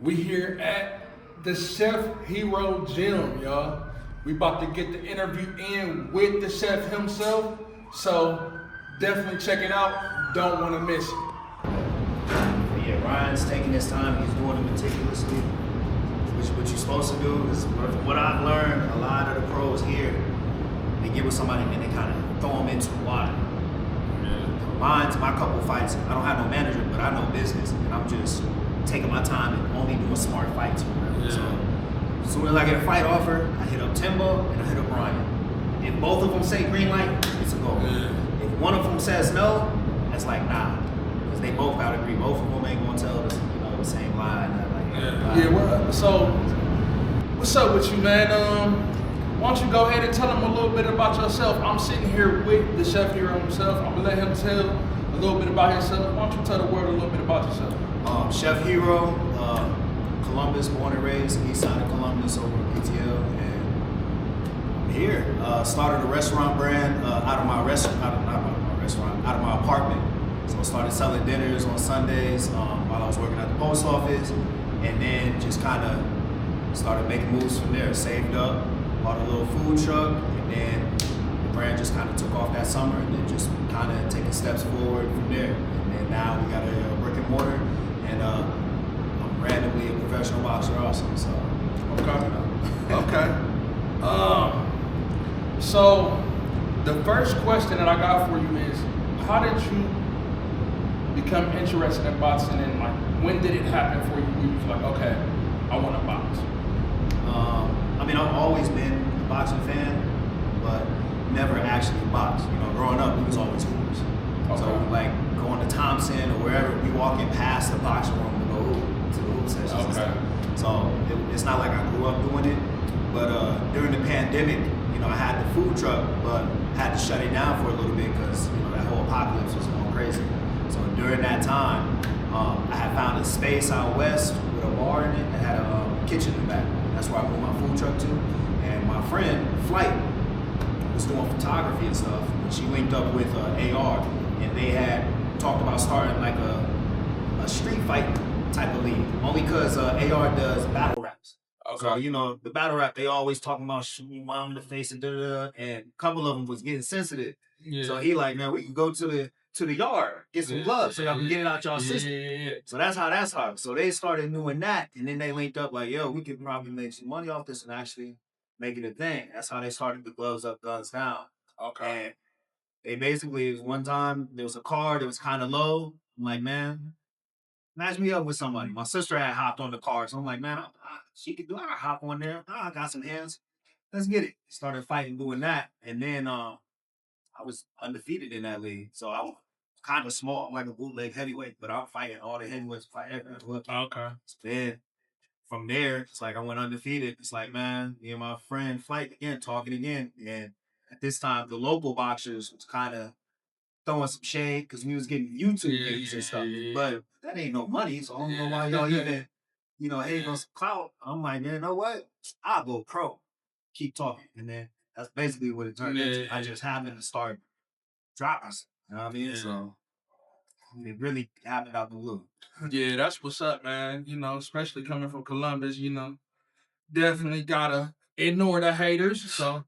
We here at the Chef Hiro Gym, y'all. We about to get the interview in with the chef himself, so definitely check it out. Don't want to miss it. But yeah, Ryan's taking his time. He's doing it meticulously, which what you're supposed to do. Is what I've learned. A lot of the pros here, they get with somebody and they kind of throw them into the water. My couple fights, I don't have no manager, but I know business, and I'm just taking my time and only doing smart fights. So as soon as I get a fight offer, I hit up Timbo and I hit up Ryan. If both of them say green light, it's a go. If one of them says no, it's like nah, because they both gotta agree. Both of them ain't gonna tell us, the same line. So what's up with you, man? Why don't you go ahead and tell him a little bit about yourself? I'm sitting here with the Chef Hiro himself. I'm gonna let him tell a little bit about himself. Why don't you tell the world a little bit about yourself? Chef Hiro, Columbus, born and raised, east side of Columbus, over in PTL, and I'm here. Started a restaurant brand out of my apartment. So I started selling dinners on Sundays while I was working at the post office, and then just kind of started making moves from there. Saved up, bought a little food truck, and then the brand just kind of took off that summer, and then just kind of taking steps forward from there. And then now we got a brick and mortar, and I'm randomly a professional boxer also. So Okay. So the first question that I got for you is, how did you become interested in boxing, and like when did it happen for you? When you was like, okay, I want to box. I've always been a boxing fan, but never actually boxed. Growing up, we was always hoopers. Okay. So like going to Thompson or wherever, we walking past the boxing room to go hoop, to the hoop sessions and stuff. So it's not like I grew up doing it, but during the pandemic, I had the food truck, but had to shut it down for a little bit because that whole apocalypse was going crazy. So during that time, I had found a space out west with a bar in it that had a kitchen in the back. That's where I moved my food truck to. And my friend, Flight, was doing photography and stuff. And she linked up with AR, and they had talked about starting like a street fight type of league. Only because AR does battle raps. Okay. So, the battle rap, they always talking about shooting your mom in the face and da-da-da. And a couple of them was getting sensitive. Yeah. So he like, man, we can go to the yard, get some gloves so y'all can get it out y'all system. Yeah. So that's how that started. So they started doing that, and then they linked up like, yo, we could probably make some money off this and actually make it a thing. That's how they started the gloves up, guns down. Okay. And they basically, one time, there was a car that was kind of low. I'm like, man, match me up with somebody. My sister had hopped on the car, so I'm like, man, she could do it. I hop on there. I got some hands. Let's get it. Started fighting, doing that. And then I was undefeated in that league. So I was kind of small, like a bootleg heavyweight, but I'm fighting all the heavyweights. Okay. Then from there, it's like I went undefeated. It's like, man, me and my friend fight again, talking again. And at this time, the local boxers was kind of throwing some shade because we was getting YouTube views and stuff. But that ain't no money, so I don't know why y'all even, hating on some clout. I'm like, man, you know what? I'll go pro. Keep talking. And then that's basically what it turned into. I just happened to start dropping. You know what I mean? So it really happened out the blue. Yeah, that's what's up, man. Especially coming from Columbus, definitely gotta ignore the haters. So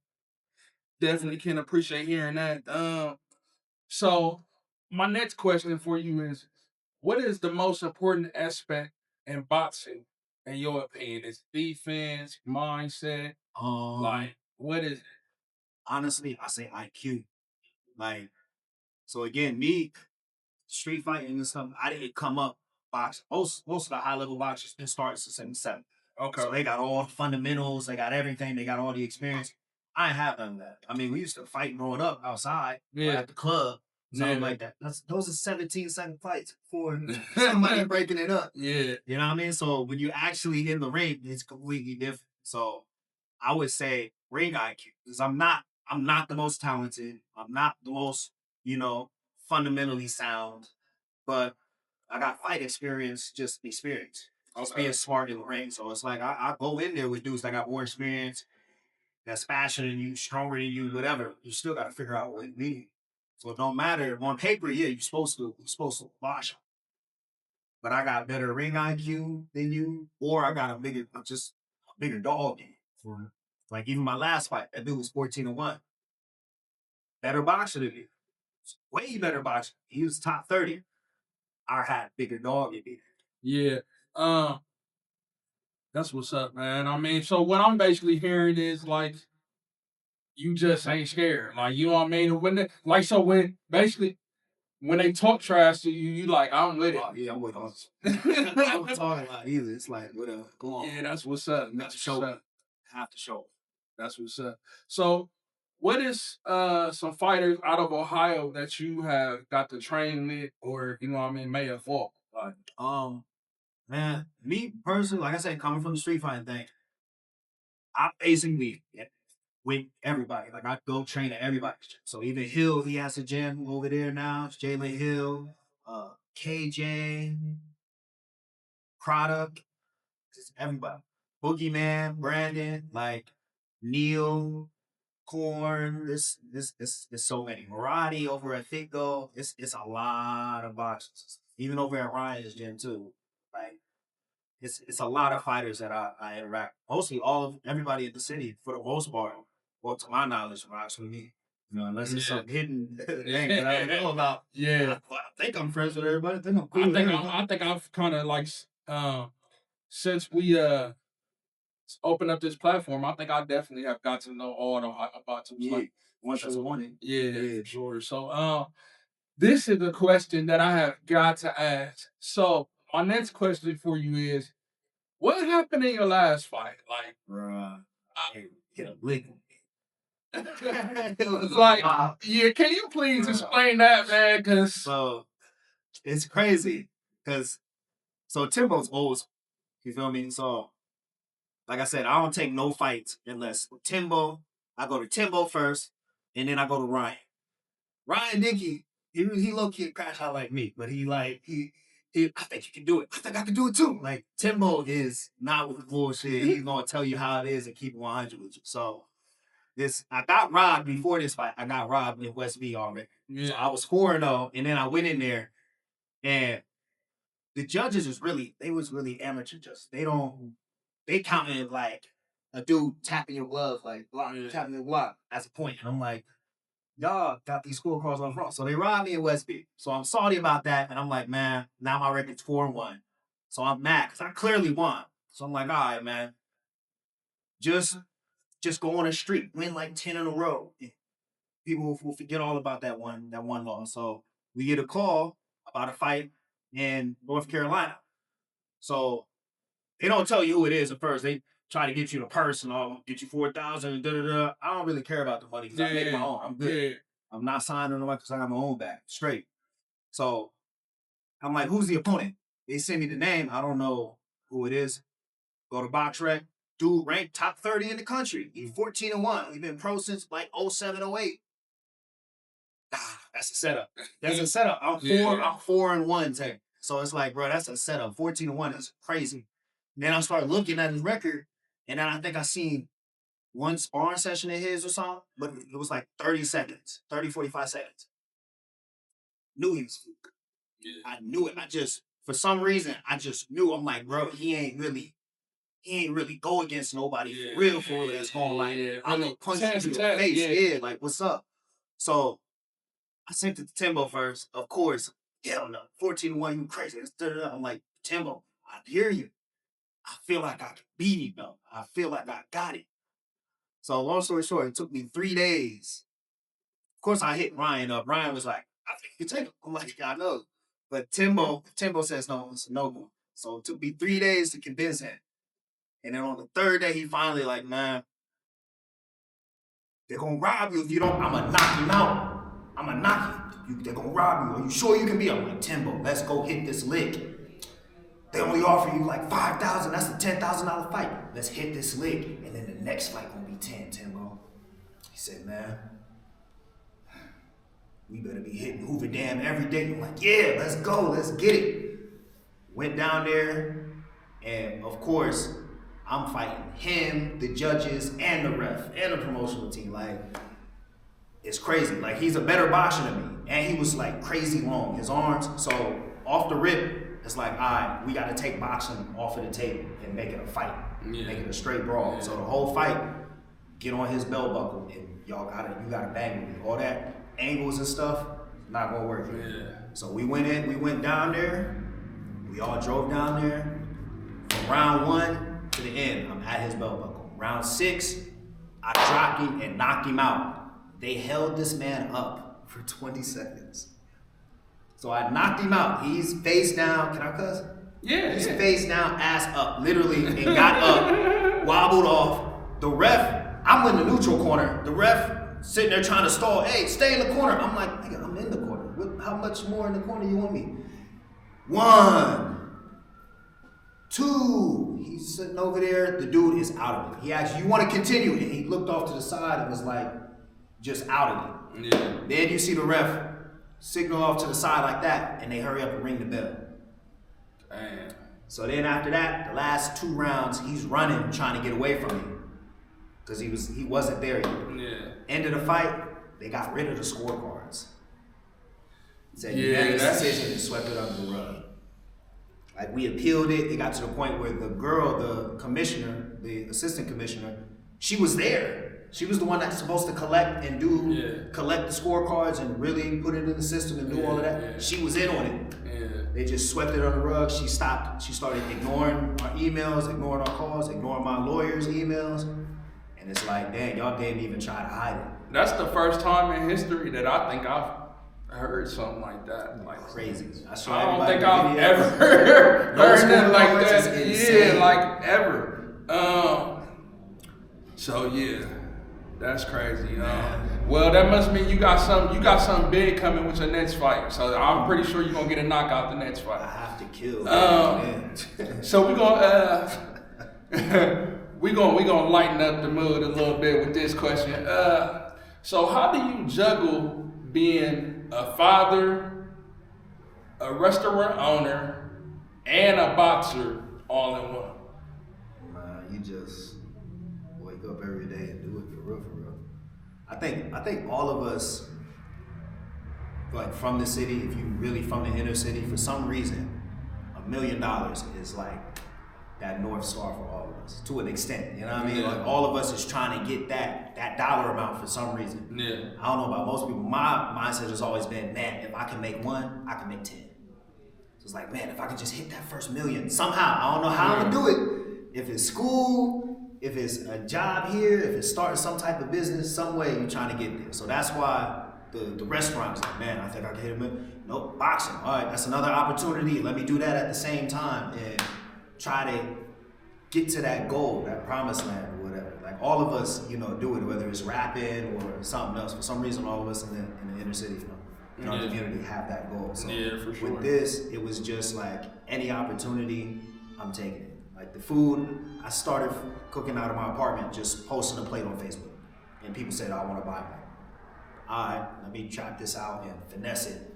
definitely can appreciate hearing that. So my next question for you is, what is the most important aspect in boxing, in your opinion? Is defense, mindset? Like, what is it? Honestly, I say IQ. Like, so again, me, street fighting and stuff, I didn't come up boxing. Most of the high level boxers didn't start since 77. Okay. So they got all the fundamentals, they got everything, they got all the experience. I ain't have none of that. I mean, we used to fight growing up outside or at the club, something like that. Those are 17-second fights for somebody breaking it up. Yeah. You know what I mean? So when you actually in the ring, it's completely different. So I would say ring IQ, because I'm not the most talented. I'm not the most, fundamentally sound, but I got fight experience, just experience. Just being smart in the ring. So it's like I go in there with dudes that got more experience, that's faster than you, stronger than you, whatever. You still got to figure out what it means. So it don't matter on paper. Yeah, you're supposed to wash them. but I got better ring IQ than you, or I got a bigger dog than you. Like even my last fight, that dude was 14-1. Better boxer than me. Way better boxer. He was top 30. I had bigger dog than me. Yeah. Um, that's what's up, man. I mean, so what I'm basically hearing is like you just ain't scared. Like, you know what I mean? When they, like, so when basically when they talk trash to you, you like, I'm with it. Oh, yeah, I'm with us. I'm talking about either. It's like, whatever. Go on. Yeah, that's what's up. That's show. what's up. Have to show. That's what's up. So, what is some fighters out of Ohio that you have got to train with, or you know what I mean, may have fought? Like, man, me personally, like I said, coming from the street fighting thing, I basically with everybody. Like I go train at everybody's gym. So even Hill, he has a gym over there now. It's Jalen Hill, KJ, Product, just everybody. Boogeyman, Brandon, like Neil, Corn. This so many. Marati over at Thico. It's a lot of boxers. Even over at Ryan's gym too. Like it's a lot of fighters that I interact. Mostly everybody in the city for the most part. Well, to my knowledge, rocks with me. You know, unless it's something hidden thing that I don't know about. yeah, I think I'm friends with everybody. I think I'm cool. I think I've kind of like since we opened up this platform, I think I definitely have got to know all the about some Yeah, like once that's one. yeah, sure. So this is the question that I have got to ask. So my next question for you is, what happened in your last fight? Like, Bruh, I hit a lick. it was like, yeah, can you please explain that, man? Because So it's crazy. Because so Timbo's old. You feel me? So like I said, I don't take no fights unless Timbo. I go to Timbo first, and then I go to Ryan. Ryan Dickey, he low key crash out like me, but he I think you can do it. I think I can do it too. Like Timbo is not with bullshit. He's gonna tell you how it is and keep it 100 with you. So I got robbed before this fight. I got robbed in West V already. yeah. So I was 4-0, and then I went in there, and the judges was really amateur. Just they counted like a dude tapping your glove, like tapping your block as a point. And I'm like, y'all got these scorecards on front. So they robbed me in Westby. So I'm salty about that. And I'm like, man, now my record's 4-1. So I'm mad because I clearly won. So I'm like, all right, man. Just go on the street, win like 10 in a row. People will forget all about that one loss. So we get a call about a fight in North Carolina. So they don't tell you who it is at first. They try to get you the purse and all, get you 4,000. I don't really care about the money because I make my own. I'm good. Yeah. I'm not signing on because I got my own back straight. So I'm like, who's the opponent? They send me the name. I don't know who it is. Go to BoxRec. Dude ranked top 30 in the country. He's 14-1. We've been pro since like 07, 08. That's a setup. That's a setup. I'm 4-1 tech. So it's like, bro, that's a setup. 14-1 is crazy. And then I started looking at his record, and then I think I seen one sparring session of his or something, but it was like 30 seconds, 30, 45 seconds. Knew he was fluke. Yeah. I knew it. For some reason, I just knew. I'm like, bro, he ain't really go against nobody for real. That's going like, I'm gonna punch you in your face. Yeah, like, what's up? So I sent it to Timbo first. Of course, hell no. 14-1, you crazy. I'm like, Timbo, I hear you. I feel like I can beat him, though. I feel like I got it. So long story short, it took me 3 days. Of course, I hit Ryan up. Ryan was like, I think you can take him. I'm like, I know. But Timbo says no, it's a no-go. So it took me 3 days to convince him. And then on the third day, he finally like, man, they're going to rob you if you don't. I'm going to knock him out. I'm going to knock you. They're going to rob you. Are you sure you can be? I'm like, Timbo, let's go hit this lick. They only offer you like 5,000. That's a $10,000 fight. Let's hit this lick, and then the next fight gonna be 10, Timbo. He said, man, we better be hitting Hoover Dam every day. I'm like, yeah, let's go, let's get it. Went down there, and of course, I'm fighting him, the judges, and the ref, and the promotional team. Like, it's crazy. Like, he's a better boxer than me, and he was like crazy long, his arms. So off the rip, it's like, all right, we got to take boxing off of the table and make it a fight, make it a straight brawl. So the whole fight, get on his belt buckle and you gotta bang with me. All that angles and stuff, not gonna work here. So we went down there, we all drove down there. From round 1 to the end, I'm at his belt buckle. Round 6, I dropped him and knocked him out. They held this man up for 20 seconds. So I knocked him out. He's face down. Can I cuss? Yeah. He's face down, ass up, literally, and got up, wobbled off. The ref, I'm in the neutral corner. The ref sitting there trying to stall. Hey, stay in the corner. I'm like, nigga, I'm in the corner. How much more in the corner you want me? 1, 2. He's sitting over there. The dude is out of it. He asked, you want to continue? And he looked off to the side and was like, just out of it. Yeah. Then you see the ref signal off to the side like that, and they hurry up and ring the bell. Damn. So then after that, the last 2 rounds, he's running, trying to get away from me. Because he wasn't there yet. Yeah. End of the fight, they got rid of the scorecards. Said unanimous decision and swept it under the rug. Like we appealed it. It got to the point where the girl, the commissioner, the assistant commissioner, she was there. She was the one that's supposed to collect the scorecards and really put it in the system and do all of that. Yeah. She was in on it. Yeah. They just swept it under the rug. She stopped. She started ignoring our emails, ignoring our calls, ignoring my lawyer's emails. And it's like, dang, y'all didn't even try to hide it. That's the first time in history that I think I've heard something like that. Like crazy. I don't think I've ever heard that like that. Yeah, like ever. So yeah, that's crazy. Well, that must mean you got something big coming with your next fight. So I'm pretty sure you're gonna get a knockout the next fight. I have to kill. So we're gonna lighten up the mood a little bit with this question. So how do you juggle being a father, a restaurant owner, and a boxer all in one? Man, you just wake up every day and do it for real. I think all of us, like from the city, if you really from the inner city, for some reason, $1 million is like that North Star for all of us, to an extent, you know what I mean? Yeah. Like all of us is trying to get that dollar amount for some reason. Yeah. I don't know about most people. My mindset has always been, man, if I can make 1, I can make 10. So it's like, man, if I can just hit that first million somehow, I don't know how I'm gonna do it. If it's school, if it's a job here, if it's starting some type of business, some way you're trying to get there. So that's why the restaurant is like, man, I think I can hit a million. Nope, boxing. All right, that's another opportunity. Let me do that at the same time and try to get to that goal, that promised land or whatever. Like all of us, do it, whether it's rapping or something else. For some reason, all of us in the inner city, in our community have that goal. So for sure. With this, it was just like any opportunity, I'm taking it. Like the food, I started cooking out of my apartment, just posting a plate on Facebook. And people said, I want to buy one. All right, let me chop this out and finesse it.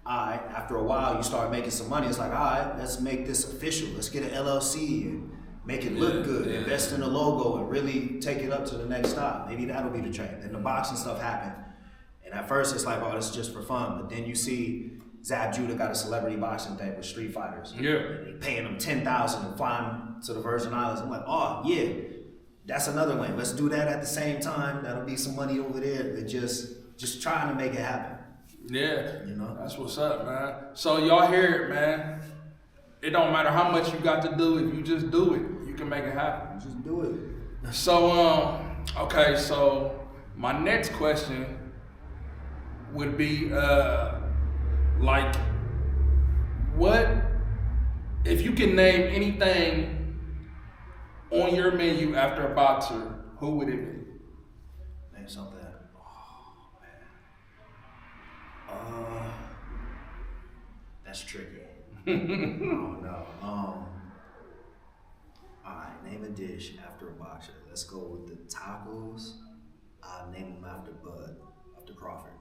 All right, after a while, you start making some money. It's like, all right, let's make this official. Let's get an LLC and make it look good. Invest in the logo and really take it up to the next stop. Maybe that'll be the trend. Then the boxing stuff happened. And at first, it's like, oh, this is just for fun. But then you see Zab Judah got a celebrity boxing thing with Street Fighters. Yeah. And they paying them $10,000 and flying to the Virgin Islands. I'm like, oh, yeah, that's another lane. Let's do that at the same time. That'll be some money over there. They're just trying to make it happen. Yeah, that's what's up, man. So y'all hear it, man. It don't matter how much you got to do. If you just do it, you can make it happen. Just do it. So, okay, so my next question would be, like, what, if you can name anything on your menu after a boxer, who would it be? Name something. That's tricky. I don't know. All right, name a dish after a boxer. Let's go with the tacos. I'll name them after Bud, after Crawford.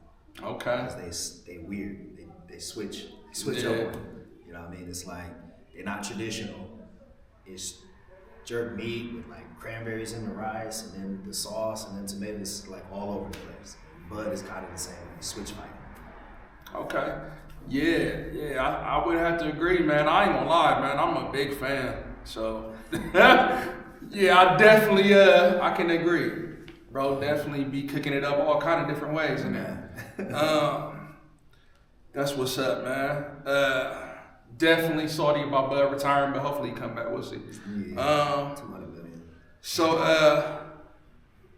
Okay. Because they weird. They switch over. You know what I mean? It's like they're not traditional. It's jerk meat with like cranberries in the rice, and then the sauce, and then tomatoes like all over the place. Bud is kind of the same. Switch fight. Okay. Yeah, I would have to agree, man. I ain't gonna lie, man. I'm a big fan. So, yeah, I definitely, I can agree. Bro, definitely be cooking it up all kind of different ways in there. That's what's up, man. Definitely salty about Bud retiring, but hopefully he come back. We'll see. Yeah, 200 million. So,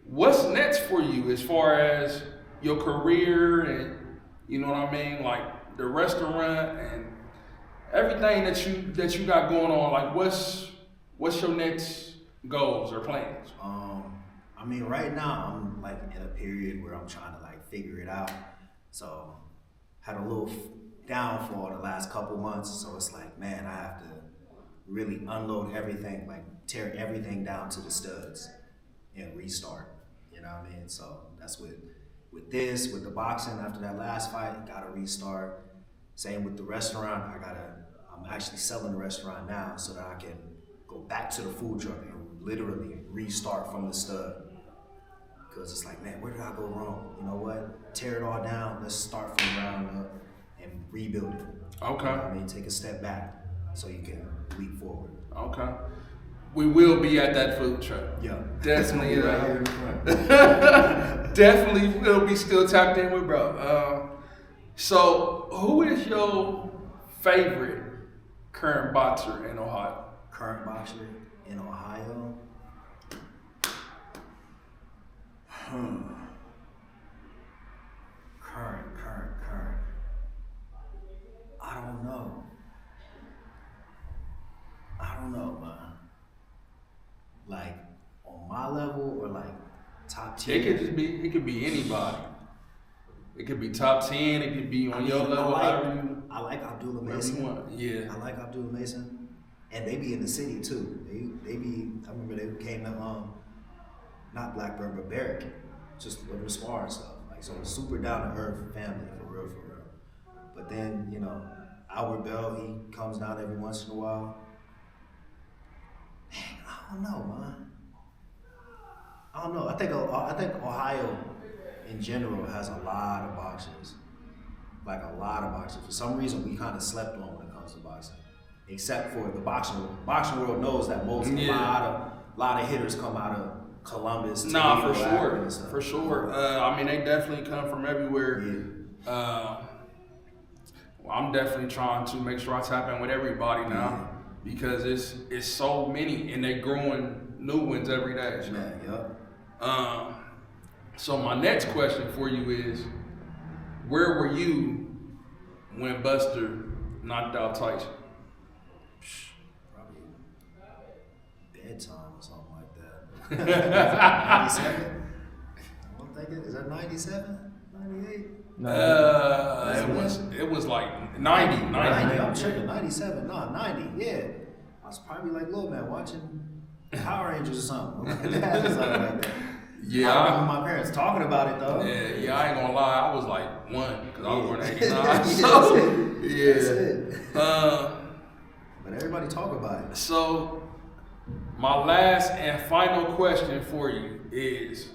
what's next for you as far as your career and, you know what I mean, like the restaurant and everything that you got going on? Like, what's your next goals or plans? I mean, right now I'm like in a period where I'm trying to like figure it out. So, had a little downfall the last couple months. So it's like, man, I have to really unload everything, like tear everything down to the studs and restart. You know what I mean? So that's with the boxing after that last fight, gotta restart. Same with the restaurant. I'm actually selling the restaurant now so that I can go back to the food truck and literally restart from the stud. Cause it's like, man, where did I go wrong? You know what? Tear it all down. Let's start from the ground up and rebuild it. Okay. You know what I mean, take a step back so you can leap forward. Okay. We will be at that food truck. Yeah. Definitely. Right here in front. Definitely will be still tapped in with bro. So who is your favorite current boxer in Ohio? Current boxer in Ohio? Current. I don't know, man. Like on my level or like top 10? It could be anybody. It could be top 10, it could be on your level. I like Abdullah Mason. Yeah. I like Abdullah Mason. And they be in the city too. They be, I remember they came to not Blackburn, but Barrick, just with the spar and stuff. Like, so super down to earth family, for real. But then, you know, Albert Bell, he comes down every once in a while. Man, I don't know, man. I don't know. I think Ohio in general has a lot of boxers. Like a lot of boxers. For some reason, we kind of slept on when it comes to boxing. Except for the boxing world. Boxing world knows that a lot of hitters come out of Columbus. Nah, for sure. I mean, they definitely come from everywhere. Yeah. I'm definitely trying to make sure I tap in with everybody now because it's so many and they growing new ones every day. So. Yeah. So my next question for you is, where were you when Buster knocked out Tyson? Probably bedtime or something like that. 97? I'm thinking, is that 97? 98? It was like 90. I'm tripping. 97, no, 90, yeah. I was probably like little man watching Power Rangers or something. Something like that. Yeah, I remember my parents talking about it though. Yeah, I ain't gonna lie, I was like 1 because I was born in 89. That's So, it. That's it. But everybody talk about it. So, my last and final question for you is,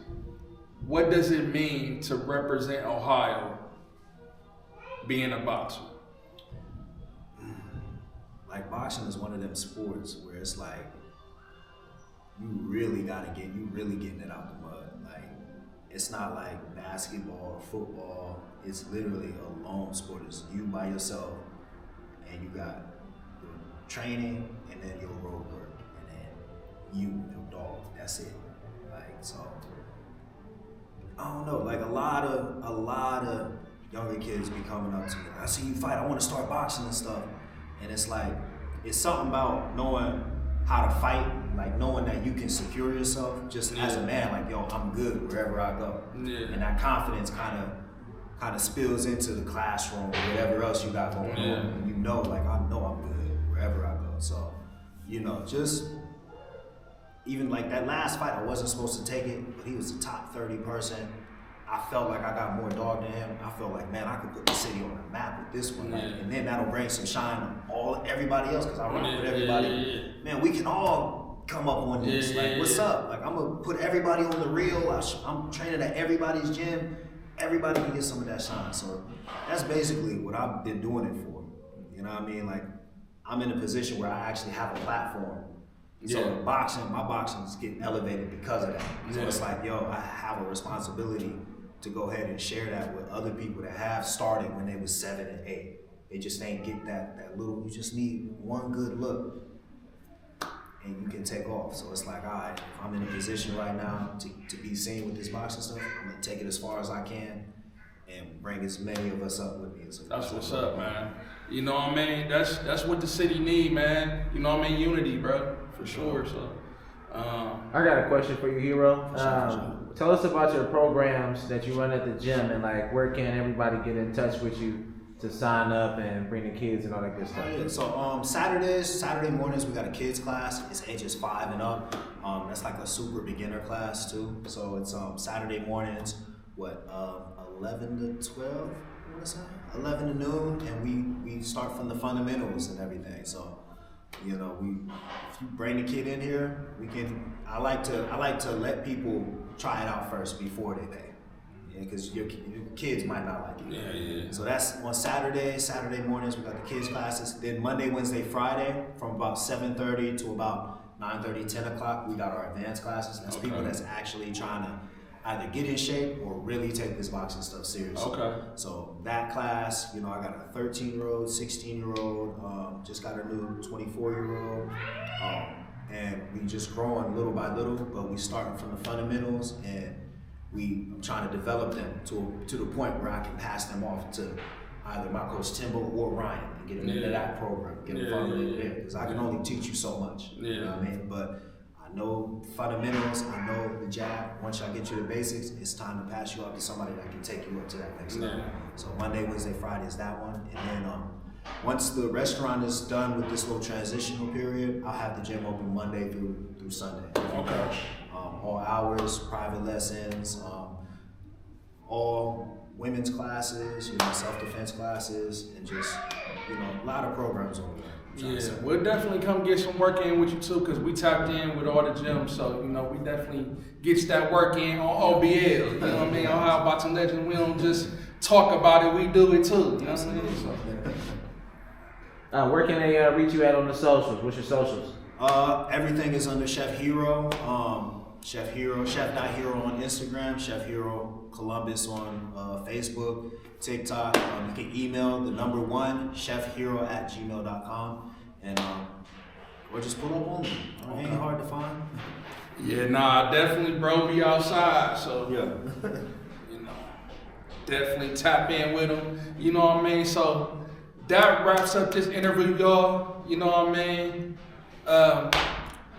what does it mean to represent Ohio being a boxer? Like boxing is one of them sports where it's like you really getting it out the mud. Like it's not like basketball or football. It's literally a lone sport. It's you by yourself, and you got your training, and then your road work, and then you, your dog. That's it. Like so. I don't know, like a lot of younger kids be coming up to me. I see you fight, I want to start boxing and stuff. And it's like, it's something about knowing how to fight, like knowing that you can secure yourself just as a man, like, yo, I'm good wherever I go. Yeah. And that confidence kind of spills into the classroom or whatever else you got going on. And you know, like, I know I'm good wherever I go. So, you know, just even like that last fight, I wasn't supposed to take it, but he was the top 30 person. I felt like I got more dog than him. I felt like, man, I could put the city on the map with this one. Like, and then that'll bring some shine on everybody else, because I run with everybody. Man, we can all come up on this. Like, what's up? Like, I'm going to put everybody on the reel. I'm training at everybody's gym. everybody can get some of that shine. So that's basically what I've been doing it for. You know what I mean? Like, I'm in a position where I actually have a platform. So my boxing is getting elevated because of that. So it's like, yo, I have a responsibility to go ahead and share that with other people that have started when they was 7 and 8. They just ain't get that little, you just need one good look and you can take off. So it's like, all right, if I'm in a position right now to be seen with this boxing stuff, I'm gonna take it as far as I can and bring as many of us up with me. So that's what's up, man. You know what I mean? That's what the city need, man. You know what I mean? Unity, bro, for sure. So, I got a question for you, Hiro. Tell us about your programs that you run at the gym, and like, where can everybody get in touch with you to sign up and bring the kids and all that good stuff? Yeah, so Saturday mornings, we got a kids class. It's ages 5 and up. That's like a super beginner class too. So it's Saturday mornings, 11 to 12, what is that? 11 to noon, and we start from the fundamentals and everything. So, you know, if you bring the kid in here, I like to let people try it out first before they pay. Yeah, because your kids might not like it. Yeah. So that's on Saturday mornings, we got the kids classes. Then Monday, Wednesday, Friday, from about 7:30 to about 9:30, 10 o'clock, we got our advanced classes. That's people that's actually trying to either get in shape or really take this boxing stuff seriously. Okay. So that class, you know, I got a 13-year-old, 16-year-old, just got a new 24-year-old, and we just growing little by little, but we starting from the fundamentals, and I'm trying to develop them to the point where I can pass them off to either my coach Timbo or Ryan and get them into that program, get them farther there, because I can only teach you so much. You know what I mean? But I know fundamentals, I know the jab. Once I get you the basics, it's time to pass you up to somebody that can take you up to that next level. So Monday, Wednesday, Friday is that one. And then once the restaurant is done with this little transitional period, I'll have the gym open Monday through Sunday. Okay. All hours, private lessons, all women's classes, you know, self-defense classes, and just, you know, a lot of programs over there. Yeah, we'll definitely come get some work in with you too, because we tapped in with all the gyms, so, you know, we definitely get that work in on OBL, you know what I mean, on How Boxing Legend. We don't just talk about it, we do it too, you know what I'm saying? So. Where can they reach you at on the socials? What's your socials? Everything is under Chef Hiro. Chef Hiro, Chef.Hiro on Instagram, Chef Hiro Columbus on Facebook, TikTok. You can email the number 1, chefhiro@gmail.com, and or just pull up on me. It ain't hard to find. Yeah, nah, definitely, bro, be outside, so, yeah. You know, definitely tap in with them, you know what I mean? So, that wraps up this interview, y'all, you know what I mean?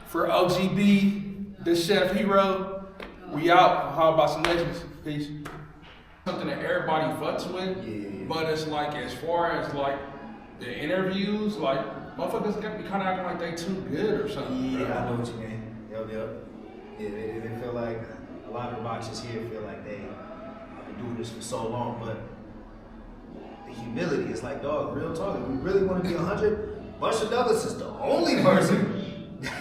For OGB, the Chef Hiro, we out. How about some legends? Peace. Something that everybody fucks with, but it's like, as far as like the interviews, like motherfuckers got me kind of acting like they too good or something. Yeah, I know what you mean. Yep. Yeah, they feel like a lot of the boxers here feel like they've been doing this for so long, but the humility is like, dog, real talk. If we really want to be 100, Buster Douglas is the only person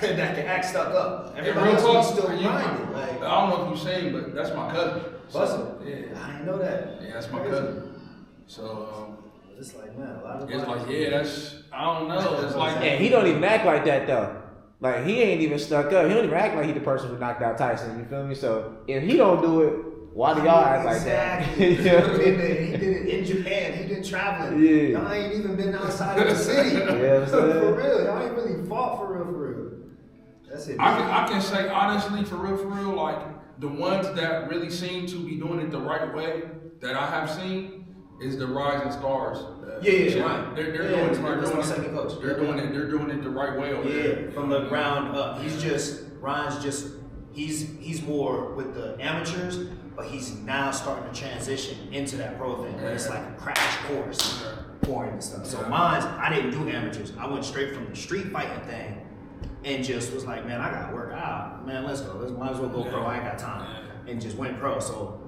that can act stuck up. Everybody else is still grinding. Like, I don't know if you've seen, but that's my cousin. Buster? Yeah. I didn't know that. Yeah, that's my cousin. So, it's like, man, a lot of it's like, that's, I don't know. It's like, and he don't even act like that though. Like, he ain't even stuck up. He don't even act like he the person who knocked out Tyson. You feel me? So if he don't do it, why do y'all act like that? He did it in Japan. He did traveling. Yeah. Y'all ain't even been outside of the city. Yeah, for real. Y'all ain't really fought for real. That's it. I can say honestly, for real, like the ones that really seem to be doing it the right way that I have seen is the Rising Stars. Right. They're doing it. That's my second coach. They're doing it the right way over there. From the ground up. He's more with the amateurs, but he's now starting to transition into that pro thing. Where it's like a crash course pouring and stuff. So I didn't do amateurs. I went straight from the street fighting thing and just was like, man, I gotta work out. Man, let's go. Might as well go pro. I ain't got time. And just went pro. So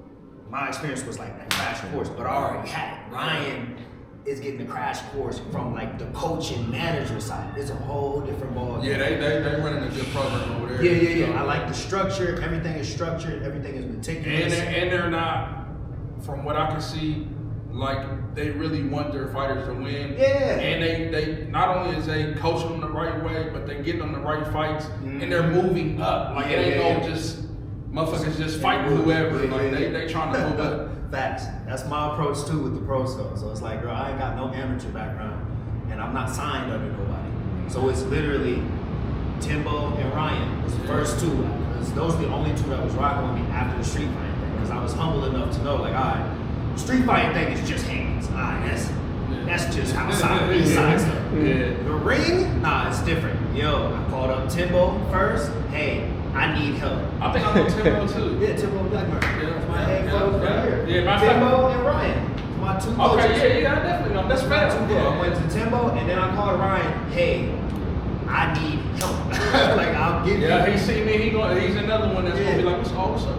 my experience was like that crash course, but I already had it. Ryan is getting the crash course from like the coach and manager side. It's a whole different ball. Yeah, they running a good program over there. Yeah. I like the structure. Everything is structured. Everything is meticulous. And they're not from what I can see, like they really want their fighters to win. Yeah. And they not only is they coaching them the right way, but they getting them the right fights, and they're moving up. Like it ain't no just motherfuckers just fighting whoever. Like they trying to move up. Facts. That's my approach too with the pros though. So it's like, girl, I ain't got no amateur background, and I'm not signed under nobody. So it's literally Timbo and Ryan. It's the first two. Those are the only two that was rocking with me after the street fighting thing. Because I was humble enough to know, like, all right, the street fighting thing is just hands. All right, that's just outside, inside stuff. Yeah. The ring, nah, it's different. Yo, I called up Timbo first. Hey, I need help. I think I know Timbo too. Yeah, Timbo Blackburn. Yeah, My head coach right here. Yeah, my Timbo and Ryan. My two coaches. Okay, yeah, I definitely know. That's fair. I went to Timbo and then I called Ryan. Hey, I need help. Like I'll give you. Yeah, he see me. He's another one that's gonna be like, what's up?